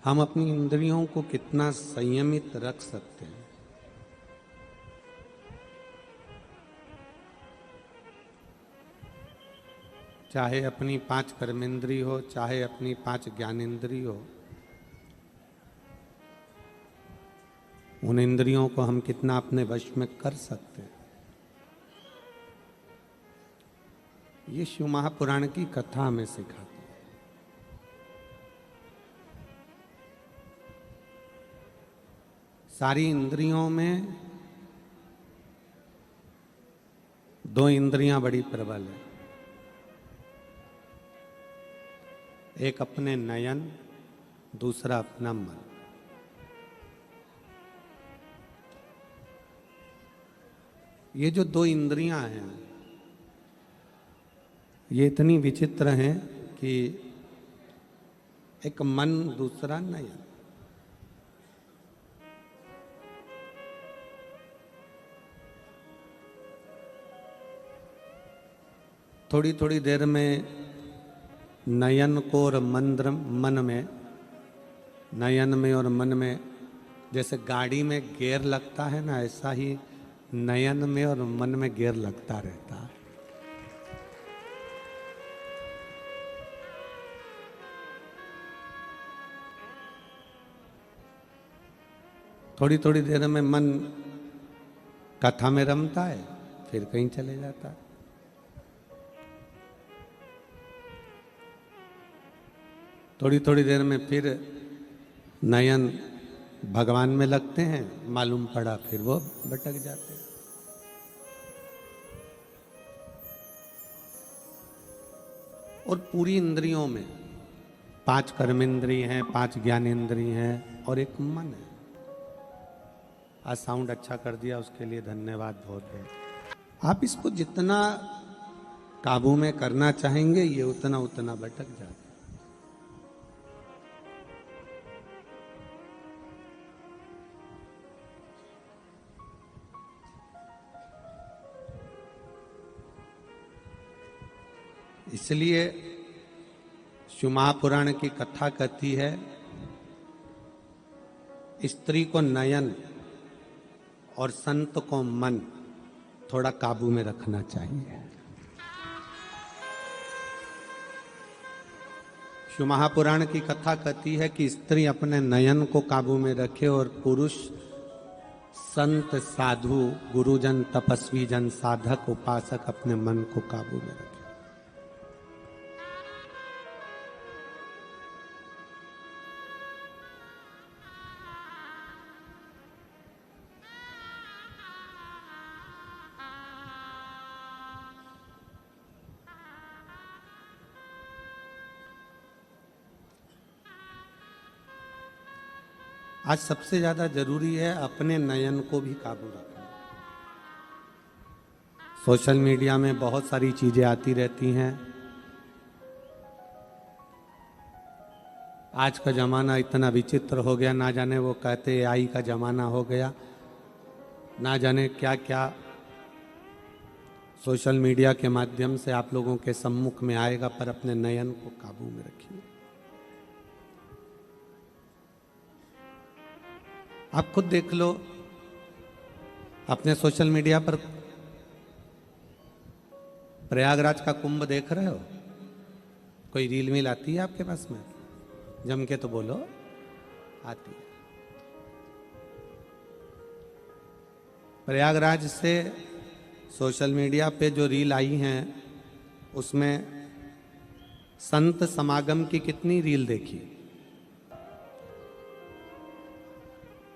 हम अपनी इंद्रियों को कितना संयमित रख सकते हैं। चाहे अपनी 5 कर्मेंद्री हो, चाहे अपनी 5 ज्ञानेंद्री हो, उन इंद्रियों को हम कितना अपने वश में कर सकते हैं। ये शिव महापुराण की कथा हमें सिखाती है। सारी इंद्रियों में 2 इंद्रियां बड़ी प्रबल है। एक अपने नयन, दूसरा अपना मन। ये जो 2 इंद्रियां हैं ये इतनी विचित्र हैं कि एक मन, दूसरा नयन। थोड़ी थोड़ी देर में नयन को और मन में, नयन में और मन में जैसे गाड़ी में गियर लगता है ना, ऐसा ही नयन में और मन में गियर लगता रहता है। थोड़ी थोड़ी देर में मन कथा में रमता है, फिर कहीं चले जाता है। थोड़ी थोड़ी देर में फिर नयन भगवान में लगते हैं, मालूम पड़ा फिर वो भटक जाते हैं। और पूरी इंद्रियों में 5 कर्मेंद्रिय हैं, 5 ज्ञानेंद्रिय हैं और एक मन है। आज साउंड अच्छा कर दिया, उसके लिए धन्यवाद बहुत बहुत। आप इसको जितना काबू में करना चाहेंगे ये उतना उतना भटक जाता है। इसलिए शिव महापुराण की कथा कहती है स्त्री को नयन और संत को मन थोड़ा काबू में रखना चाहिए। शिव महापुराण की कथा कहती है कि स्त्री अपने नयन को काबू में रखे और पुरुष संत, साधु, गुरुजन, तपस्वी जन, साधक, उपासक अपने मन को काबू में रखे। आज सबसे ज्यादा जरूरी है अपने नयन को भी काबू रखना। सोशल मीडिया में बहुत सारी चीजें आती रहती हैं। आज का जमाना इतना विचित्र हो गया, ना जाने वो कहते AI का जमाना हो गया, ना जाने क्या क्या सोशल मीडिया के माध्यम से आप लोगों के सम्मुख में आएगा। पर अपने नयन को काबू में रखिए। आप खुद देख लो, अपने सोशल मीडिया पर प्रयागराज का कुंभ देख रहे हो? कोई रील मिल आती है आपके पास में? जम के तो बोलो, आती है। प्रयागराज से सोशल मीडिया पे जो रील आई हैं उसमें संत समागम की कितनी रील देखी।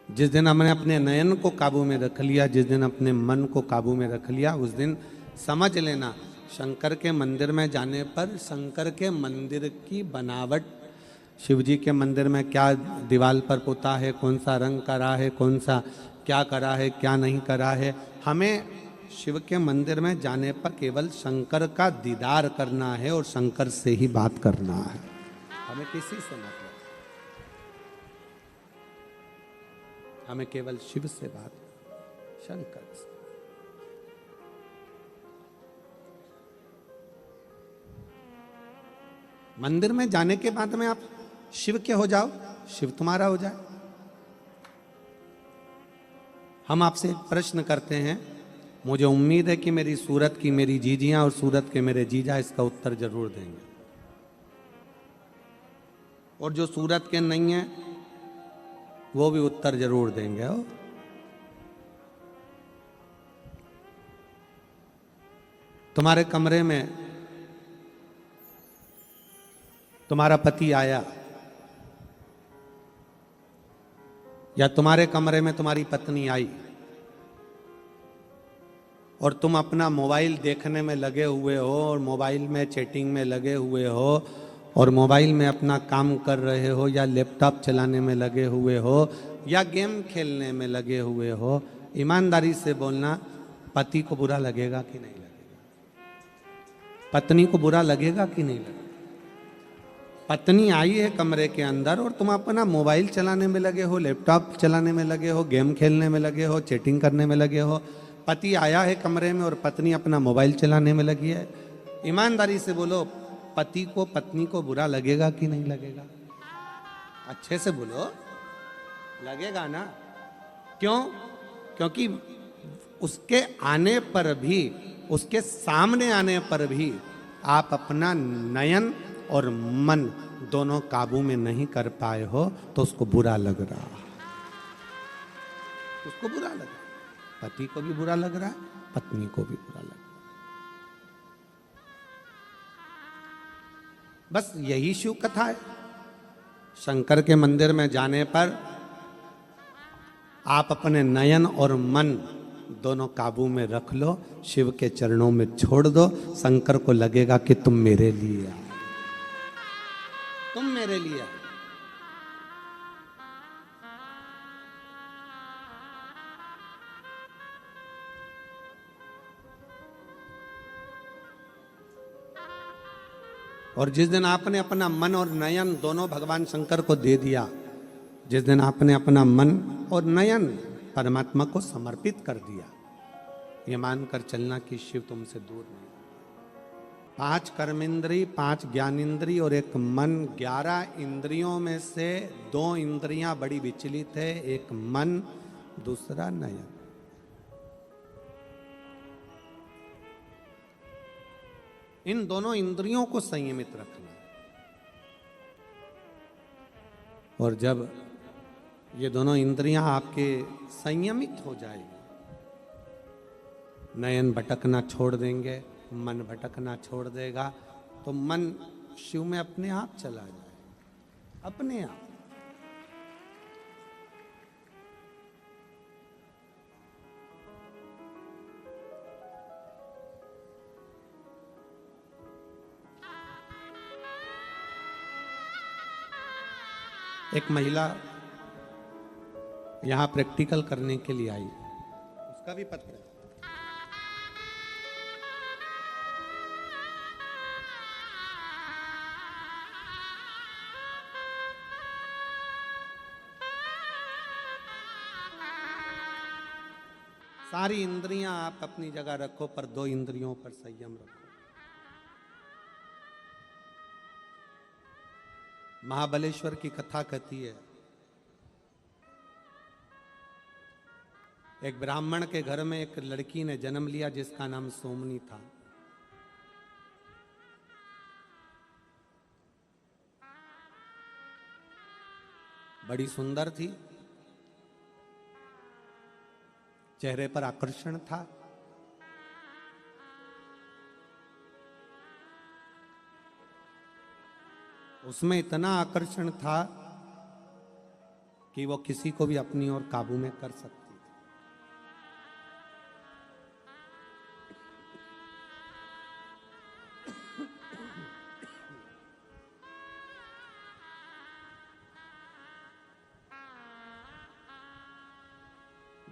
जिस दिन हमने अपने नयन को काबू में रख लिया, जिस दिन अपने मन को काबू में रख लिया, उस दिन समझ लेना शंकर के मंदिर में जाने पर शंकर के मंदिर की बनावट, शिव जी के मंदिर में क्या दीवार पर पुता है, कौन सा रंग करा है, कौन सा क्या करा है, क्या नहीं करा है, हमें शिव के मंदिर में जाने पर केवल शंकर का दीदार करना है और शंकर से ही बात करना है। हमें किसी से मतलब, हमें केवल शिव से बात, शंकर से। मंदिर में जाने के बाद में आप शिव के हो जाओ, शिव तुम्हारा हो जाए। हम आपसे एक प्रश्न करते हैं, मुझे उम्मीद है कि मेरी सूरत की मेरी जीजियां और सूरत के मेरे जीजा इसका उत्तर जरूर देंगे, और जो सूरत के नहीं है वो भी उत्तर जरूर देंगे। तुम्हारे कमरे में तुम्हारा पति आया, या तुम्हारे कमरे में तुम्हारी पत्नी आई, और तुम अपना मोबाइल देखने में लगे हुए हो, और मोबाइल में चैटिंग में लगे हुए हो, और मोबाइल में अपना काम कर रहे हो, या लैपटॉप चलाने में लगे हुए हो, या गेम खेलने में लगे हुए हो, ईमानदारी से बोलना, पति को बुरा लगेगा कि नहीं लगेगा? पत्नी को बुरा लगेगा कि नहीं लगेगा? पत्नी आई है कमरे के अंदर और तुम अपना मोबाइल चलाने में लगे हो, लैपटॉप चलाने में लगे हो, गेम खेलने में लगे हो, चैटिंग करने में लगे हो। पति आया है कमरे में और पत्नी अपना मोबाइल चलाने में लगी है। ईमानदारी से बोलो, पति को पत्नी को बुरा लगेगा कि नहीं लगेगा? अच्छे से बोलो, लगेगा ना? क्यों? क्योंकि उसके आने पर भी, उसके सामने आने पर भी आप अपना नयन और मन दोनों काबू में नहीं कर पाए हो, तो उसको बुरा लग रहा, उसको बुरा लग रहा। पति को भी बुरा लग रहा है, पत्नी को भी बुरा लग रहा है। बस यही शिव कथा है। शंकर के मंदिर में जाने पर आप अपने नयन और मन दोनों काबू में रख लो, शिव के चरणों में छोड़ दो। शंकर को लगेगा कि तुम मेरे लिए आए, तुम मेरे लिए आए। और जिस दिन आपने अपना मन और नयन दोनों भगवान शंकर को दे दिया, जिस दिन आपने अपना मन और नयन परमात्मा को समर्पित कर दिया, ये मानकर चलना कि शिव तुमसे दूर नहीं। 5 कर्मेंद्री, 5 ज्ञानेंद्री और एक मन, 11 इंद्रियों में से 2 इंद्रियां बड़ी विचलित है, एक मन, दूसरा नयन। इन दोनों इंद्रियों को संयमित रखना। और जब ये दोनों इंद्रियां आपके संयमित हो जाएगी, नयन भटकना छोड़ देंगे, मन भटकना छोड़ देगा, तो मन शिव में अपने आप चला जाएगा, अपने आप। एक महिला यहां प्रैक्टिकल करने के लिए आई, उसका भी पत्र है। सारी इंद्रियां आप अपनी जगह रखो, पर 2 इंद्रियों पर संयम रखो। महाबलेश्वर की कथा कहती है, एक ब्राह्मण के घर में एक लड़की ने जन्म लिया जिसका नाम सोमनी था। बड़ी सुंदर थी, चेहरे पर आकर्षण था, उसमें इतना आकर्षण था कि वो किसी को भी अपनी ओर काबू में कर सकती थी।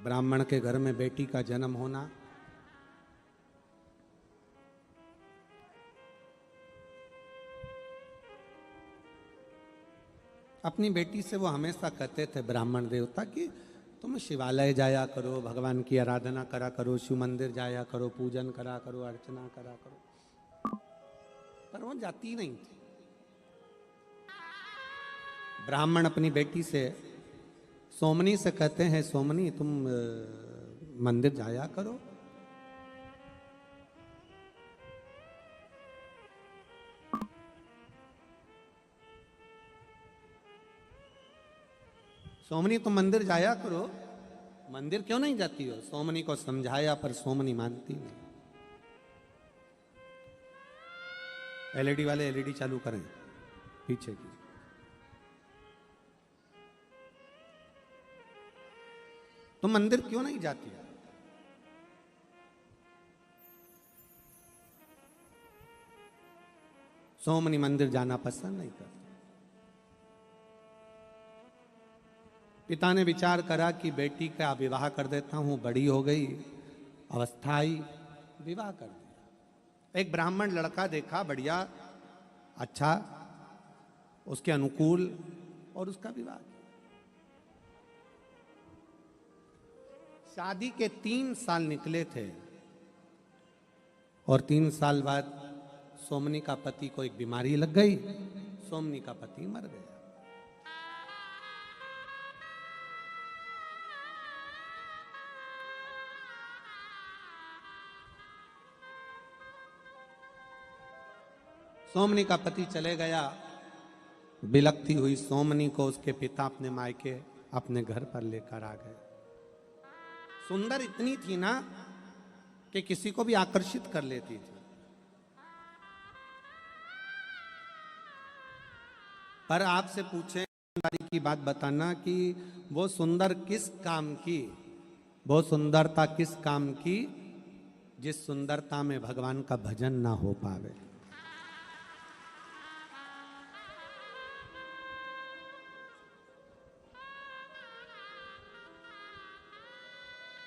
ब्राह्मण के घर में बेटी का जन्म होना अपनी बेटी से वो हमेशा कहते थे ब्राह्मण देवता कि तुम शिवालय जाया करो, भगवान की आराधना करा करो, शिव मंदिर जाया करो, पूजन करा करो, अर्चना करा करो। पर वो जाती नहीं थी। ब्राह्मण अपनी बेटी से सोमनी से कहते हैं, सोमनी तुम मंदिर जाया करो। सोमनी तुम मंदिर जाया करो, मंदिर क्यों नहीं जाती हो? सोमनी को समझाया पर सोमनी मानती नहीं। एलईडी वाले एलईडी चालू करें पीछे की। तुम मंदिर क्यों नहीं जाती हो? सोमनी मंदिर जाना पसंद नहीं करती। पिता ने विचार करा कि बेटी का विवाह कर देता हूं, बड़ी हो गई, अवस्था आई, विवाह कर दिया। एक ब्राह्मण लड़का देखा, बढ़िया, अच्छा, उसके अनुकूल, और उसका विवाह किया। शादी के 3 साल निकले थे और 3 साल बाद सोमनी का पति को एक बीमारी लग गई, सोमनी का पति मर गया। सोमनी का पति चले गया। बिलखती हुई सोमनी को उसके पिता अपने मायके अपने घर पर लेकर आ गए। सुंदर इतनी थी ना कि किसी को भी आकर्षित कर लेती थी। पर आपसे पूछे की बात बताना कि वो सुंदर किस काम की, वो सुंदरता किस काम की जिस सुंदरता में भगवान का भजन ना हो पावे।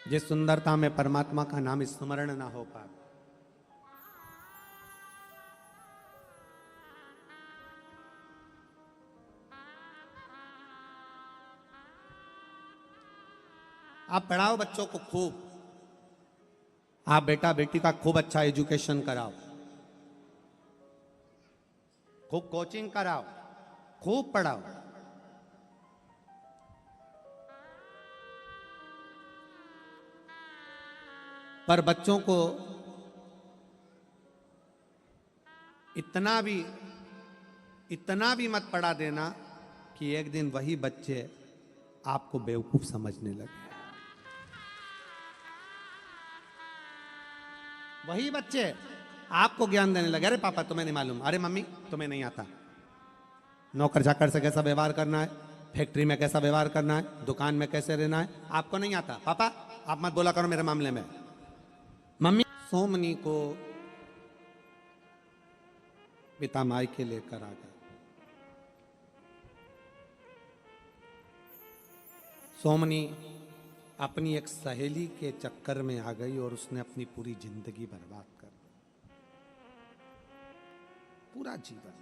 जिस सुंदरता में परमात्मा का नाम स्मरण ना हो पाए। आप पढ़ाओ बच्चों को खूब, आप बेटा बेटी का खूब अच्छा एजुकेशन कराओ, खूब कोचिंग कराओ, खूब पढ़ाओ। पर बच्चों को इतना भी मत पढ़ा देना कि एक दिन वही बच्चे आपको बेवकूफ समझने लगे। वही बच्चे आपको ज्ञान देने लगे, अरे पापा तुम्हें नहीं मालूम, अरे मम्मी तुम्हें नहीं आता, नौकर चाकर से कैसा व्यवहार करना है, फैक्ट्री में कैसा व्यवहार करना है, दुकान में कैसे रहना है, आपको नहीं आता। पापा आप मत बोला करो मेरे मामले में। मम्मी सोमनी को पिता मायके लेकर आ गए। सोमनी अपनी एक सहेली के चक्कर में आ गई और उसने अपनी पूरी जिंदगी बर्बाद कर दी, पूरा जीवन।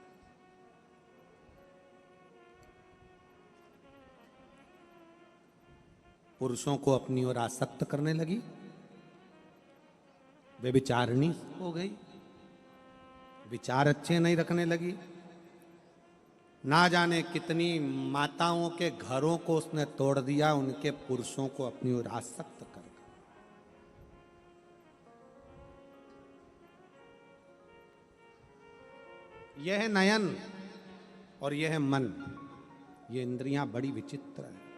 पुरुषों को अपनी ओर आसक्त करने लगी, व्यभिचारिणी हो गई, विचार अच्छे नहीं रखने लगी। ना जाने कितनी माताओं के घरों को उसने तोड़ दिया, उनके पुरुषों को अपनी ओर आसक्त कर। यह है नयन और यह है मन, ये इंद्रियां बड़ी विचित्र है।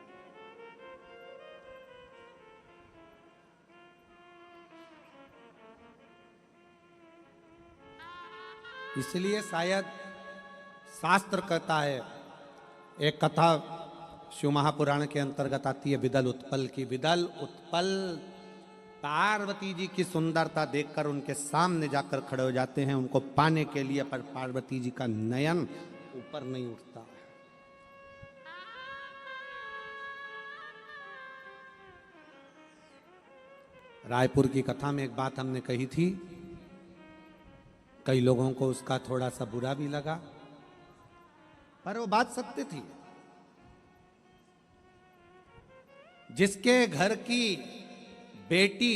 इसलिए शायद शास्त्र कहता है, एक कथा शिव महापुराण के अंतर्गत आती है विदल उत्पल की। विदल उत्पल पार्वती जी की सुंदरता देखकर उनके सामने जाकर खड़े हो जाते हैं उनको पाने के लिए, पर पार्वती जी का नयन ऊपर नहीं उठता। रायपुर की कथा में एक बात हमने कही थी, कई लोगों को उसका थोड़ा सा बुरा भी लगा, पर वो बात सत्य थी। जिसके घर की बेटी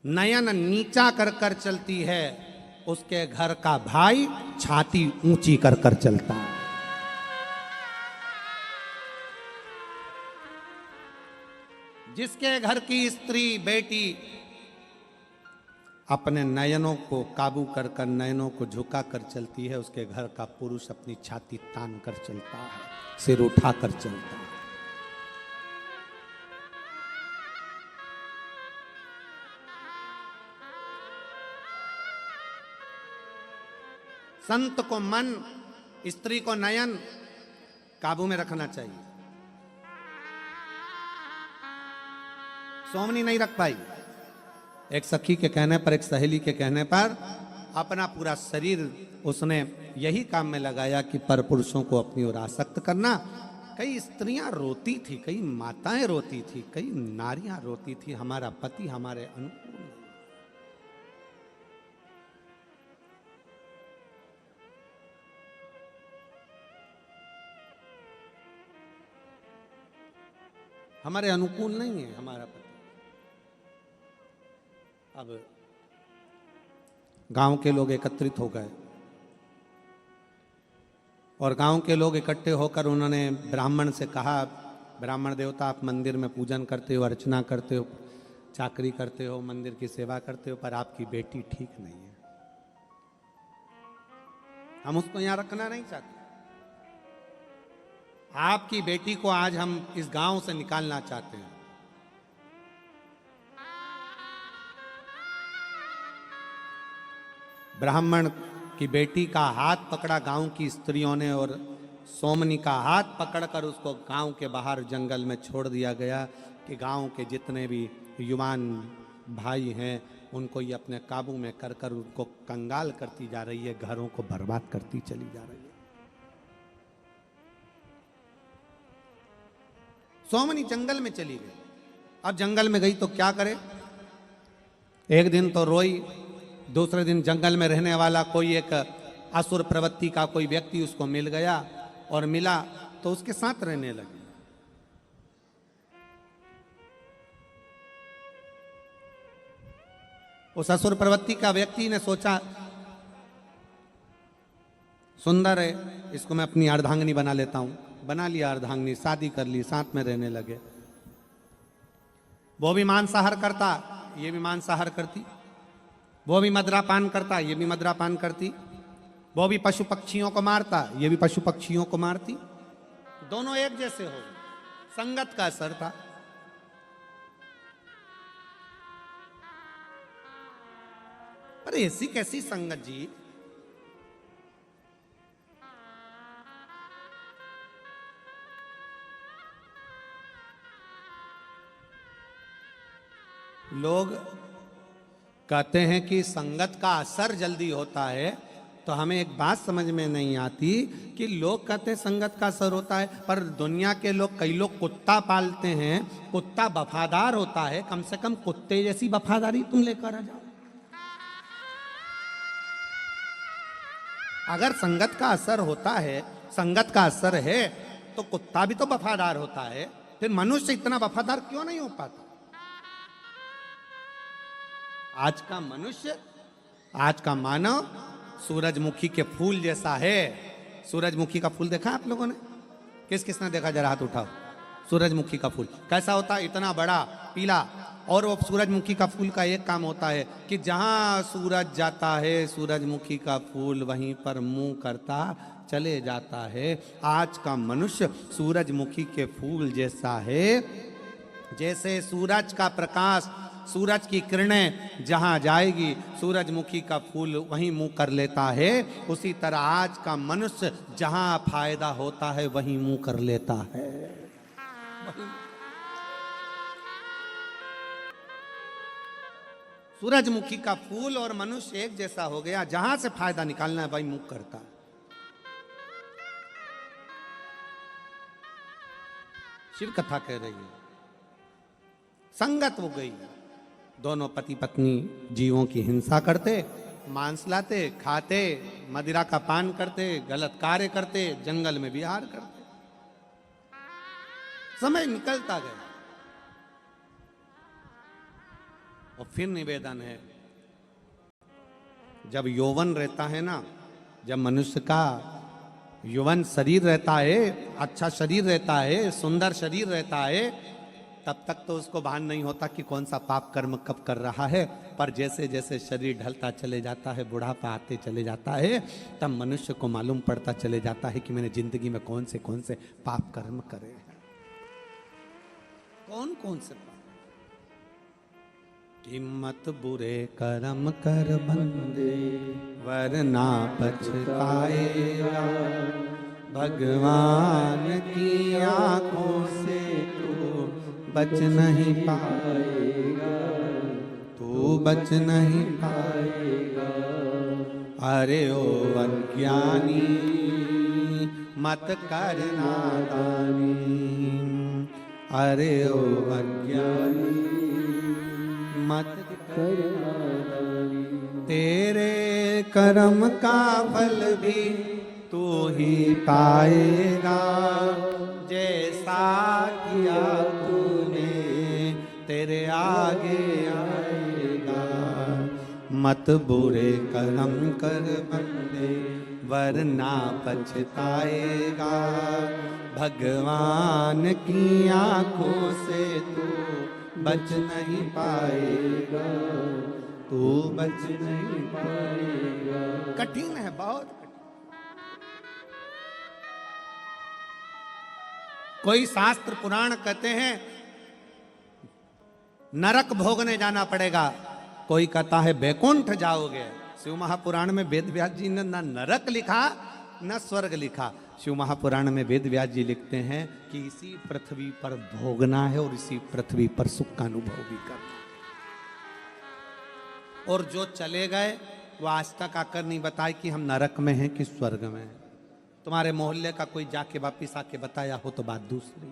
नयन नीचा कर कर चलती है, उसके घर का भाई छाती ऊंची कर कर चलता है। जिसके घर की स्त्री बेटी अपने नयनों को काबू कर कर नयनों को झुका कर चलती है, उसके घर का पुरुष अपनी छाती तान कर चलता है, सिर उठा कर चलता है। संत को मन, स्त्री को नयन काबू में रखना चाहिए। सोमनी नहीं रख पाई, एक सखी के कहने पर, एक सहेली के कहने पर अपना पूरा शरीर उसने यही काम में लगाया कि पर पुरुषों को अपनी ओर आसक्त करना। कई स्त्रियां रोती थी, कई माताएं रोती थी, कई नारियां रोती थी, हमारा पति हमारे अनुकूल नहीं। हमारे अनुकूल नहीं है हमारा पति। अब गांव के लोग एकत्रित हो गए और गांव के लोग इकट्ठे होकर उन्होंने ब्राह्मण से कहा, ब्राह्मण देवता आप मंदिर में पूजन करते हो, अर्चना करते हो, चाकरी करते हो, मंदिर की सेवा करते हो, पर आपकी बेटी ठीक नहीं है, हम उसको यहां रखना नहीं चाहते। आपकी बेटी को आज हम इस गांव से निकालना चाहते हैं। ब्राह्मण की बेटी का हाथ पकड़ा गांव की स्त्रियों ने और सोमनी का हाथ पकड़कर उसको गांव के बाहर जंगल में छोड़ दिया गया कि गांव के जितने भी युवान भाई हैं उनको ये अपने काबू में कर कर उनको कंगाल करती जा रही है, घरों को बर्बाद करती चली जा रही है। सोमनी जंगल में चली गई। अब जंगल में गई तो क्या करे, एक दिन तो रोई, दूसरे दिन जंगल में रहने वाला कोई एक असुर प्रवृत्ति का कोई व्यक्ति उसको मिल गया और मिला तो उसके साथ रहने लगी। उस असुर प्रवृत्ति का व्यक्ति ने सोचा सुंदर है, इसको मैं अपनी अर्धांगिनी बना लेता हूं। बना लिया अर्धांगिनी, शादी कर ली, साथ में रहने लगे। वो भी मांसाहार करता, ये भी मांसाहार करती, वो भी मदिरापान करता, ये भी मदिरापान करती, वो भी पशु पक्षियों को मारता, ये भी पशु पक्षियों को मारती। दोनों एक जैसे हो गए, संगत का असर था। पर ऐसी कैसी संगत जी, लोग कहते हैं कि संगत का असर जल्दी होता है, तो हमें एक बात समझ में नहीं आती कि लोग कहते हैं संगत का असर होता है, पर दुनिया के लोग, कई लोग कुत्ता पालते हैं, कुत्ता वफादार होता है, कम से कम कुत्ते जैसी वफादारी तुम लेकर आ जाओ। अगर संगत का असर होता है, संगत का असर है, तो कुत्ता भी तो वफादार होता है, फिर मनुष्य इतना वफादार क्यों नहीं हो पाता? आज का मनुष्य, आज का मानव सूरजमुखी के फूल जैसा है। सूरजमुखी का फूल देखा आप लोगों ने? किस किसने देखा, जरा हाथ उठाओ। सूरजमुखी का फूल कैसा होता है? इतना बड़ा पीला। और वो सूरजमुखी का फूल का एक काम होता है कि जहां सूरज जाता है, सूरजमुखी का फूल वहीं पर मुंह करता चले जाता है। आज का मनुष्य सूरजमुखी के फूल जैसा है। जैसे सूरज का प्रकाश, सूरज की किरणें जहां जाएगी, सूरजमुखी का फूल वहीं मुंह कर लेता है। उसी तरह आज का मनुष्य जहां फायदा होता है वहीं मुंह कर लेता है। सूरजमुखी का फूल और मनुष्य एक जैसा हो गया, जहां से फायदा निकालना है वही मुंह करता है। शिव कथा कह रही है, संगत हो गई। दोनों पति पत्नी जीवों की हिंसा करते, मांस लाते, खाते, मदिरा का पान करते, गलत कार्य करते, जंगल में विहार करते। समय निकलता गया। और फिर निवेदन है, जब यौवन रहता है ना, जब मनुष्य का यौवन शरीर रहता है, अच्छा शरीर रहता है, सुंदर शरीर रहता है, तब तक तो उसको भान नहीं होता कि कौन सा पाप कर्म कब कर रहा है। पर जैसे जैसे शरीर ढलता चले जाता है, बुढ़ापा आते चले जाता है, तब मनुष्य को मालूम पड़ता चले जाता है कि मैंने जिंदगी में कौन से पाप कर्म करे हैं। कौन कौन से पाप। कि मत बुरे कर्म कर बंदे, वरना पछताएगा, भगवान की आंखों से तू बच नहीं पाएगा, तू बच नहीं पाएगा। अरे ओ अज्ञानी मत कर नादानी, अरे ओ अज्ञानी मत कर नादानी। तेरे कर्म का फल भी तू ही पाएगा, जैसा किया तूने तेरे आगे आएगा। मत बुरे कर्म कर बंदे, वरना पछताएगा, भगवान की आंखों से तू बच नहीं पाएगा, तू बच नहीं पाएगा। कठिन है, बहुत। कोई शास्त्र पुराण कहते हैं नरक भोगने जाना पड़ेगा, कोई कहता है बैकुंठ जाओगे। शिव महापुराण में वेद व्यास जी ने ना नरक लिखा न स्वर्ग लिखा। शिव महापुराण में वेद व्यास जी लिखते हैं कि इसी पृथ्वी पर भोगना है और इसी पृथ्वी पर सुख का अनुभव भी करना। और जो चले गए वो आज तक आकर नहीं बताए कि हम नरक में हैं कि स्वर्ग में हैं। तुम्हारे मोहल्ले का कोई जाके वापिस आके बताया हो तो बात दूसरी,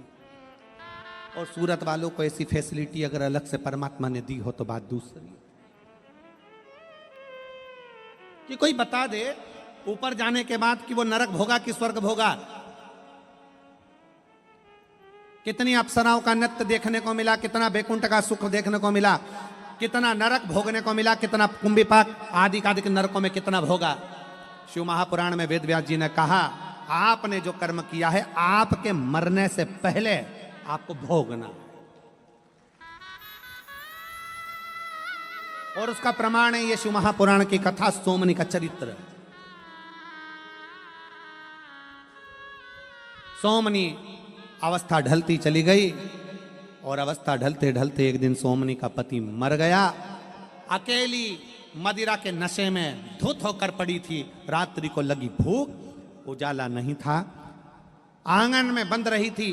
और सूरत वालों को ऐसी फैसिलिटी अगर अलग से परमात्मा ने दी हो तो बात दूसरी। कि कोई बता दे ऊपर जाने के बाद कि वो नरक भोगा कि स्वर्ग भोगा। कितनी अप्सराओं का नृत्य देखने को मिला, कितना बैकुंठ का सुख देखने को मिला, कितना नरक भोगने को मिला, कितना कुंभिपाक आदि आदि नरकों में कितना भोगा। शिव महापुराण में वेद व्यास जी ने कहा आपने जो कर्म किया है आपके मरने से पहले आपको भोगना, और उसका प्रमाण है ये शिव महापुराण की कथा, सोमनी का चरित्र। सोमनी अवस्था ढलती चली गई, और अवस्था ढलते ढलते एक दिन सोमनी का पति मर गया। अकेली मदिरा के नशे में धुत होकर पड़ी थी। रात्रि को लगी भूख, उजाला नहीं था। आंगन में बंद रही थी।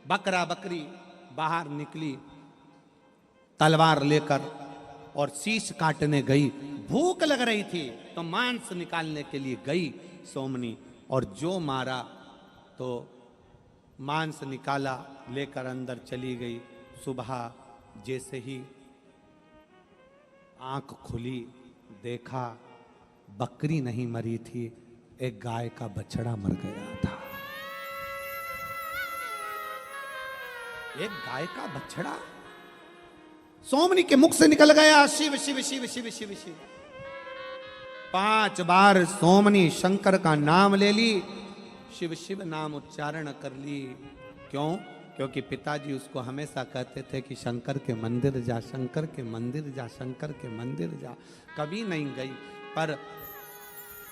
बकरा बकरी बाहर निकली तलवार लेकर और शीश काटने गई। भूख लग रही थी तो मांस निकालने के लिए गई सोमनी, और जो मारा तो मांस निकाला, लेकर अंदर चली गई। सुबह जैसे ही आंख खुली देखा बकरी नहीं मरी थी, एक गाय का बछड़ा मर गया था। एक गाय का बछड़ा सोमनी के मुख से निकल गया। शिव शिव शिव शिव शिव शिव 5 बार सोमनी शंकर का नाम ले ली, शिव शिव नाम उच्चारण कर ली। क्यों? क्योंकि पिताजी उसको हमेशा कहते थे कि शंकर के मंदिर जा, शंकर के मंदिर जा, शंकर के मंदिर जा। कभी नहीं गई, पर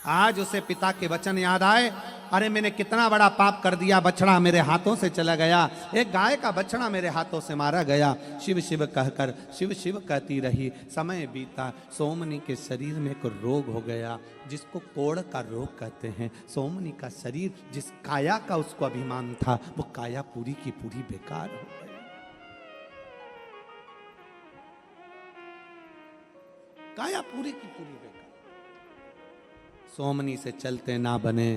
आज उसे पिता के वचन याद आए। अरे मैंने कितना बड़ा पाप कर दिया, बछड़ा मेरे हाथों से चला गया, एक गाय का बछड़ा मेरे हाथों से मारा गया। शिव शिव कहकर शिव शिव कहती रही। समय बीता, सोमनी के शरीर में एक रोग हो गया जिसको कोढ़ का रोग कहते हैं। सोमनी का शरीर, जिस काया का उसको अभिमान था, वो काया पूरी की पूरी बेकार हो गई। काया पूरी की पूरी बेकार। सोमनी से चलते ना बने,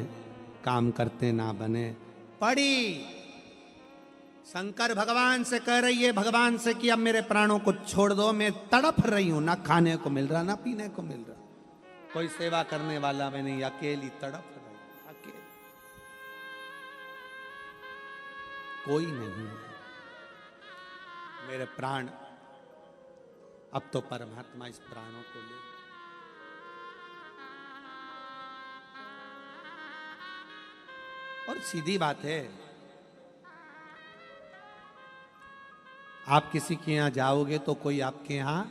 काम करते ना बने, पड़ी शंकर भगवान से कह रही है, भगवान से कि अब मेरे प्राणों को छोड़ दो, मैं तड़प रही हूं, ना खाने को मिल रहा ना पीने को मिल रहा, कोई सेवा करने वाला मैं नहीं, अकेली तड़प रही, अकेली, कोई नहीं है मेरे प्राण। अब तो परमात्मा इस प्राणों को ले। और सीधी बात है, आप किसी के यहाँ जाओगे तो कोई आपके यहाँ